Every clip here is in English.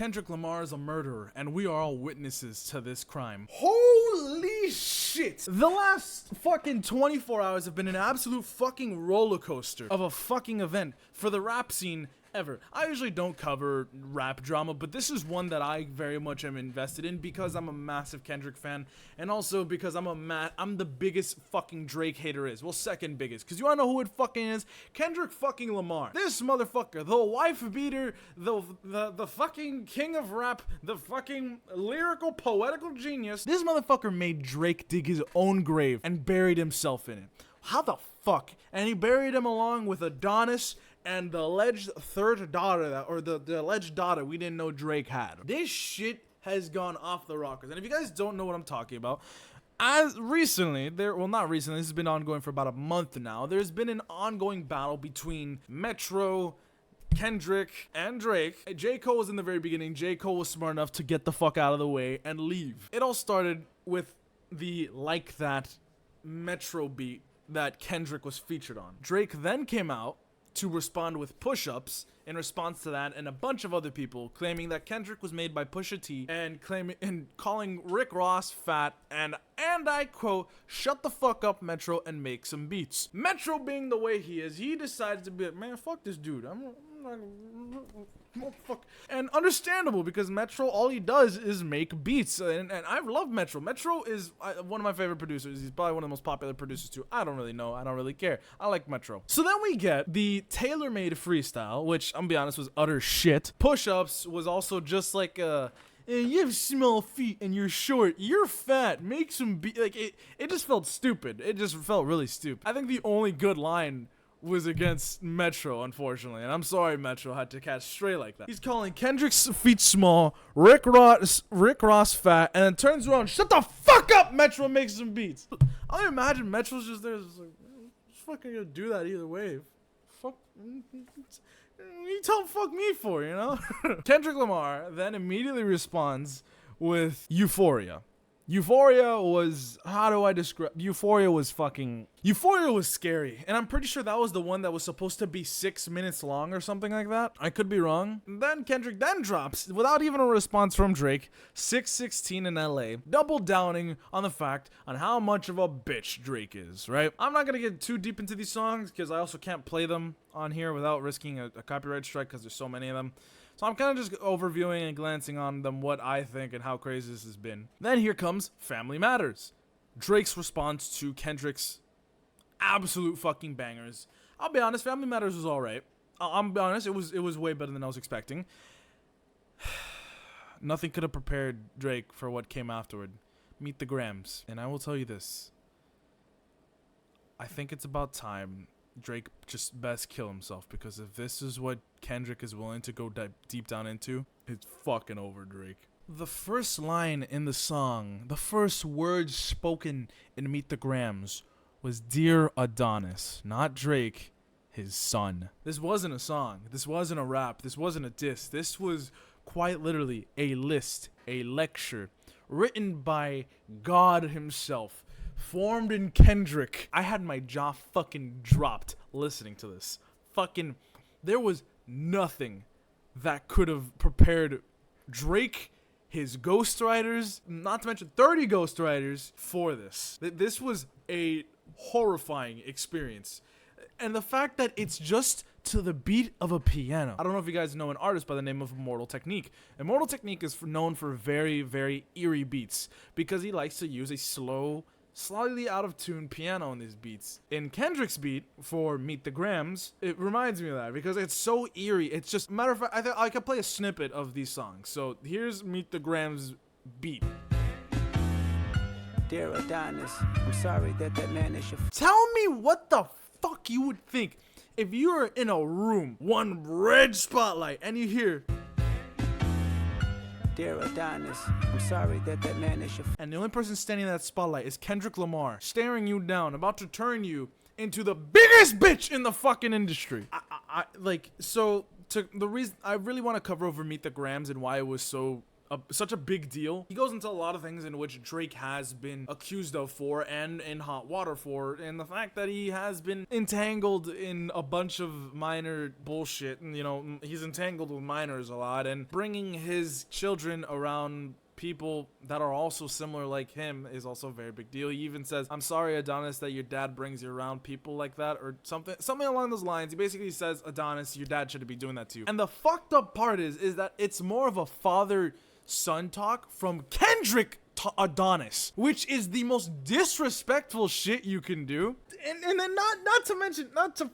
Kendrick Lamar is a murderer, and we are all witnesses to this crime. Holy shit! The last fucking 24 hours have been an absolute fucking roller coaster of a fucking event for the rap scene ever. I usually don't cover rap drama, but this is one that I very much am invested in because I'm a massive Kendrick fan, and also because I'm the biggest fucking Drake hater is. Well, second biggest, because you wanna know who it fucking is? Kendrick fucking Lamar. This motherfucker, the wife beater, the fucking king of rap, the fucking lyrical, poetical genius. This motherfucker made Drake dig his own grave and buried himself in it. How the fuck? And he buried him along with Adonis and the alleged third daughter the alleged daughter we didn't know Drake had. This shit has gone off the rockers. And if you guys don't know what I'm talking about, as recently, not recently, this has been ongoing for about a month now, there's been an ongoing battle between Metro, Kendrick, and Drake. J. Cole was in the very beginning. J. Cole was smart enough to get the fuck out of the way and leave. It all started with the Like That Metro beat that Kendrick was featured on. Drake then came out to respond with push-ups in response to that, and a bunch of other people claiming that Kendrick was made by Pusha T and calling Rick Ross fat and I quote, "Shut the fuck up, Metro, and make some beats." Metro being the way he is, he decided to be like, man, fuck this dude. I'm not fuck. And understandable, because Metro, all he does is make beats, and I love Metro. Metro is one of my favorite producers. He's probably one of the most popular producers too. I don't really know. I don't really care. I like Metro. So then we get the tailor-made freestyle, which I'm gonna be honest was utter shit. Push-ups was also just like you have small feet and you're short, you're fat, make some like it just felt stupid. It just felt really stupid. I think the only good line was against Metro, unfortunately, and I'm sorry Metro had to catch straight like that. He's calling Kendrick's feet small, Rick Ross fat, and then turns around, shut the fuck up, Metro, makes some beats. I imagine Metro's just there, just like, just fucking gonna do that either way. Fuck, you tell him fuck me for, you know? Kendrick Lamar then immediately responds with Euphoria. Euphoria was, how do I describe? Euphoria was scary. And I'm pretty sure that was the one that was supposed to be 6 minutes long or something like that. I could be wrong. And then Kendrick then drops, without even a response from Drake, 616 in LA, double downing on the fact on how much of a bitch Drake is, right? I'm not gonna get too deep into these songs because I also can't play them on here without risking a copyright strike because there's so many of them. So I'm kind of just overviewing and glancing on them, what I think and how crazy this has been. Then here comes Family Matters. Drake's response to Kendrick's absolute fucking bangers. I'll be honest, Family Matters was alright. I'll be honest, it was way better than I was expecting. Nothing could have prepared Drake for what came afterward. Meet the Grams. And I will tell you this. I think it's about time Drake just best kill himself, because if this is what Kendrick is willing to go deep down into, it's fucking over, Drake. The first line in the song, the first words spoken in Meet the Grams was "Dear Adonis," not Drake, his son. This wasn't a song. This wasn't a rap. This wasn't a diss. This was quite literally a list, a lecture, written by God himself. Formed in Kendrick. I had my jaw fucking dropped listening to this. Fucking, there was nothing that could have prepared Drake, his ghostwriters, not to mention 30 ghostwriters, for this. This was a horrifying experience. And the fact that it's just to the beat of a piano. I don't know if you guys know an artist by the name of Immortal Technique. Immortal Technique is known for very, very eerie beats because he likes to use a slow, slightly out of tune piano in these beats. In Kendrick's beat for Meet the Grams, it reminds me of that because it's so eerie. It's just, matter of fact, I could play a snippet of these songs. So here's Meet the Grams beat. Dear Adonis, I'm sorry that man is your Tell me what the fuck you would think if you were in a room, one red spotlight, and you hear, Dear Adonis, I'm sorry that man is your and the only person standing in that spotlight is Kendrick Lamar, staring you down, about to turn you into the biggest bitch in the fucking industry. The reason I really want to cover over Meet the Grams and why it was so such a big deal. He goes into a lot of things in which Drake has been accused of for and in hot water for, and the fact that he has been entangled in a bunch of minor bullshit, and you know, he's entangled with minors a lot, and bringing his children around people that are also similar like him is also a very big deal. He even says, "I'm sorry, Adonis, that your dad brings you around people like that," or something along those lines. He basically says, "Adonis, your dad shouldn't be doing that to you." And the fucked up part is that it's more of a father-son talk from Kendrick to Adonis, which is the most disrespectful shit you can do. And then not to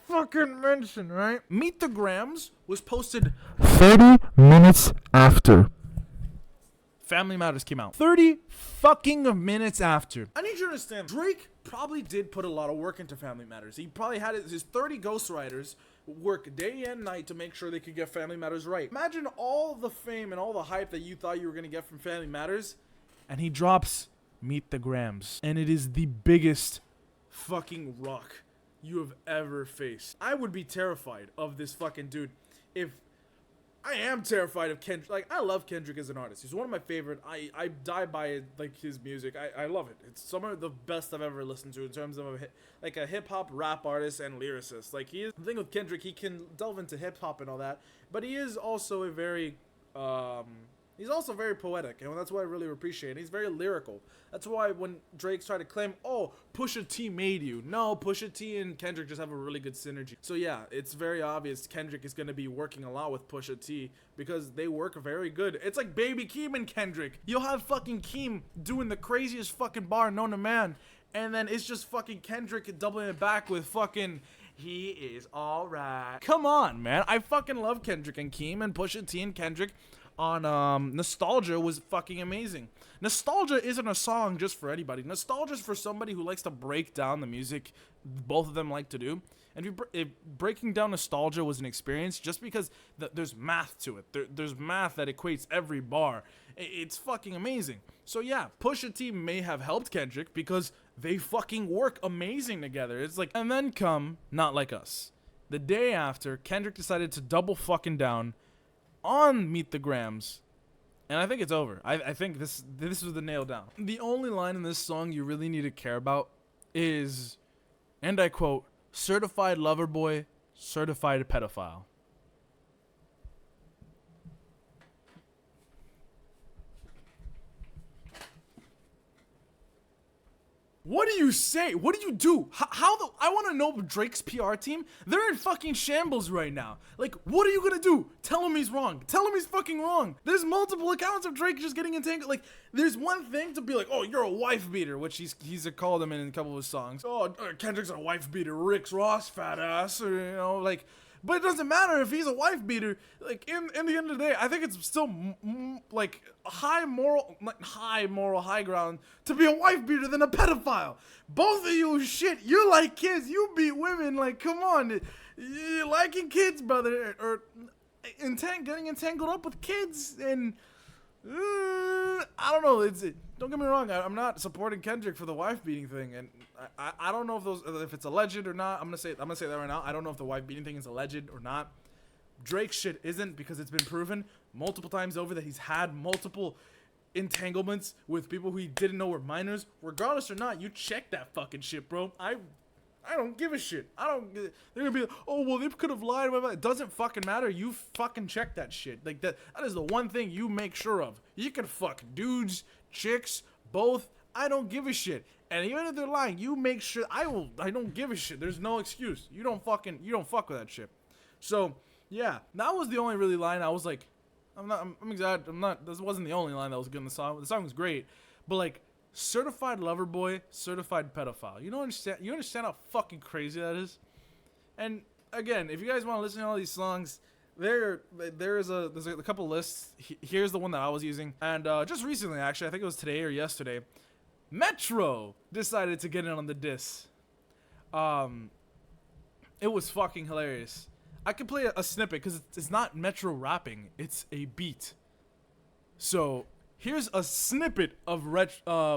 fucking mention, right? Meet the Grams was posted 30 minutes after Family Matters came out. 30 fucking minutes after. I need you to understand, Drake probably did put a lot of work into Family Matters. He probably had his 30 ghostwriters work day and night to make sure they could get Family Matters right. Imagine all the fame and all the hype that you thought you were going to get from Family Matters, and he drops Meet the Grams. And it is the biggest fucking rock you have ever faced. I would be terrified of this fucking dude if... I am terrified of Kendrick. Like, I love Kendrick as an artist. He's one of my favorite. I die by like his music. I love it. It's some of the best I've ever listened to in terms of a hip hop rap artist and lyricist. Like, he is, the thing with Kendrick, he can delve into hip hop and all that, but he is also a very he's also very poetic, and that's what I really appreciate. He's very lyrical. That's why when Drake's trying to claim, "Oh, Pusha T made you," no, Pusha T and Kendrick just have a really good synergy. So yeah, it's very obvious Kendrick is going to be working a lot with Pusha T because they work very good. It's like Baby Keem and Kendrick. You'll have fucking Keem doing the craziest fucking bar known to man, and then it's just fucking Kendrick doubling it back with fucking... He is alright. Come on, man. I fucking love Kendrick and Keem, and Pusha T and Kendrick on Nostalgia was fucking amazing. Nostalgia isn't a song just for anybody. Nostalgia is for somebody who likes to break down the music both of them like to do. And if breaking down Nostalgia was an experience, just because there's math to it. There's math that equates every bar. It's fucking amazing. So yeah, Pusha T may have helped Kendrick because they fucking work amazing together. It's like, and then come Not Like Us. The day after, Kendrick decided to double fucking down on Meet the Grams, and I think it's over. I think this was the nail down. The only line in this song you really need to care about is, and I quote, "Certified lover boy, certified pedophile." What do you say? What do you do? I want to know Drake's PR team. They're in fucking shambles right now. Like, what are you gonna do? Tell him he's wrong. Tell him he's fucking wrong. There's multiple accounts of Drake just getting entangled. Like, there's one thing to be like, "Oh, you're a wife beater," which he's called him in a couple of his songs. "Oh, Kendrick's a wife beater. Rick Ross, fat ass," or, you know, like. But it doesn't matter if he's a wife beater. Like, in the end of the day, I think it's still like high moral high ground to be a wife beater than a pedophile. Both of you, shit, you like kids, you beat women. Like, come on, you liking kids, brother, or getting entangled up with kids, and I don't know. Don't get me wrong. I'm not supporting Kendrick for the wife beating thing, and I don't know if it's alleged or not. I'm gonna say that right now. I don't know if the wife beating thing is alleged or not. Drake's shit isn't, because it's been proven multiple times over that he's had multiple entanglements with people who he didn't know were minors. Regardless or not, you check that fucking shit, bro. I don't give a shit. They're gonna be like, "Oh, well, they could have lied." It doesn't fucking matter. You fucking check that shit. Like, that is the one thing you make sure of. You can fuck dudes, chicks, both. I don't give a shit. And even if they're lying, you make sure. I don't give a shit. There's no excuse. You don't fuck with that shit. So yeah, that was the only really line I was like, I'm exaggerating. This wasn't the only line that was good in the song. The song was great, but like, certified lover boy, certified pedophile. You understand how fucking crazy that is? And again, if you guys want to listen to all these songs, there's a couple lists. Here's the one that I was using, and just recently, actually, I think it was today or yesterday, Metro decided to get in on the diss. It was fucking hilarious. I could play a snippet because it's not Metro rapping; it's a beat. So here's a snippet of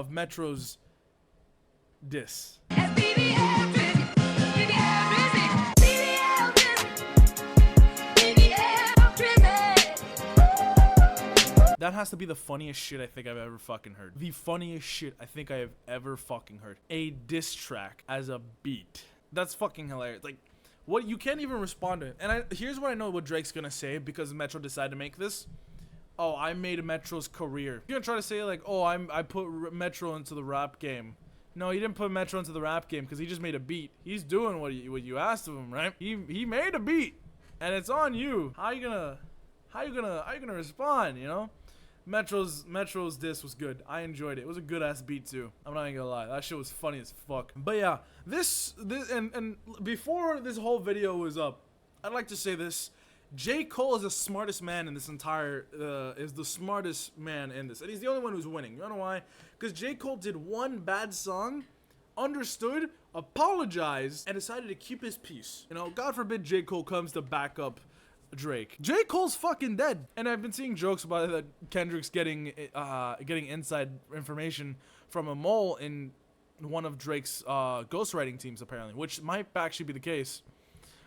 Metro's diss. That has to be the funniest shit I think I've ever fucking heard. The funniest shit I think I have ever fucking heard. A diss track as a beat. That's fucking hilarious. Like, what, you can't even respond to it. And here's what I know what Drake's gonna say because Metro decided to make this. Oh, I made Metro's career. You're gonna try to say like, oh, I put Metro into the rap game. No, he didn't put Metro into the rap game because he just made a beat. He's doing what you asked of him, right? He made a beat, and it's on you. How you gonna respond? You know, Metro's diss was good. I enjoyed it. It was a good ass beat too. I'm not even gonna lie. That shit was funny as fuck. But yeah, this and before this whole video was up, I'd like to say this. J. Cole is the smartest man in this entire, is the smartest man in this. And he's the only one who's winning. You know why? Because J. Cole did one bad song, understood, apologized, and decided to keep his peace. You know, God forbid J. Cole comes to back up Drake. J. Cole's fucking dead. And I've been seeing jokes about it that Kendrick's getting inside information from a mole in one of Drake's ghostwriting teams, apparently, which might actually be the case.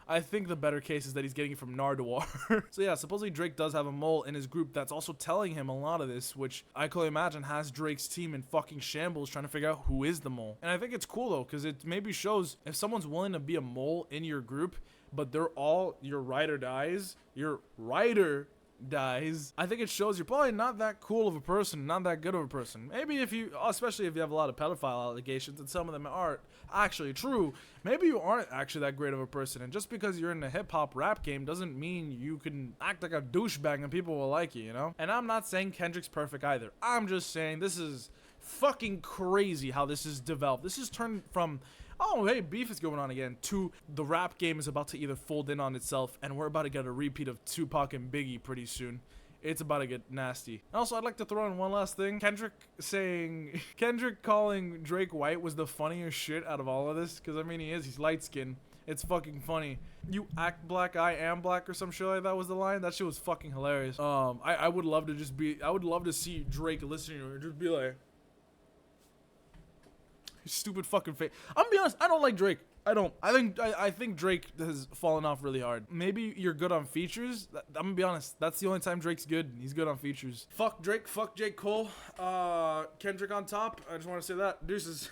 I think the better case is that he's getting it from Nardwuar. So yeah, supposedly Drake does have a mole in his group that's also telling him a lot of this, which I can imagine has Drake's team in fucking shambles trying to figure out who is the mole. And I think it's cool though, because it maybe shows if someone's willing to be a mole in your group, but they're all your ride or dies, I think it shows you're probably not that cool of a person, not that good of a person. Maybe if you, especially if you have a lot of pedophile allegations, and some of them are actually true, maybe you aren't actually that great of a person. And just because you're in the hip-hop rap game doesn't mean you can act like a douchebag and people will like you know? And I'm not saying Kendrick's perfect either. I'm just saying this is fucking crazy how this is developed. This is turned from, oh, hey, beef is going on again, to the rap game is about to either fold in on itself, and we're about to get a repeat of Tupac and Biggie pretty soon. It's about to get nasty. And also, I'd like to throw in one last thing. Kendrick calling Drake white was the funniest shit out of all of this, because, I mean, he's light-skinned. It's fucking funny. You act black, I am black, or some shit like that was the line. That shit was fucking hilarious. I would love to I would love to see Drake listening to it and just be like, stupid fucking face. I'm gonna be honest, I don't like Drake. I think Drake has fallen off really hard. Maybe you're good on features. I'm gonna be honest, that's the only time Drake's good. He's good on features. Fuck Drake, fuck J. Cole. Kendrick on top. I just want to say that. Deuces.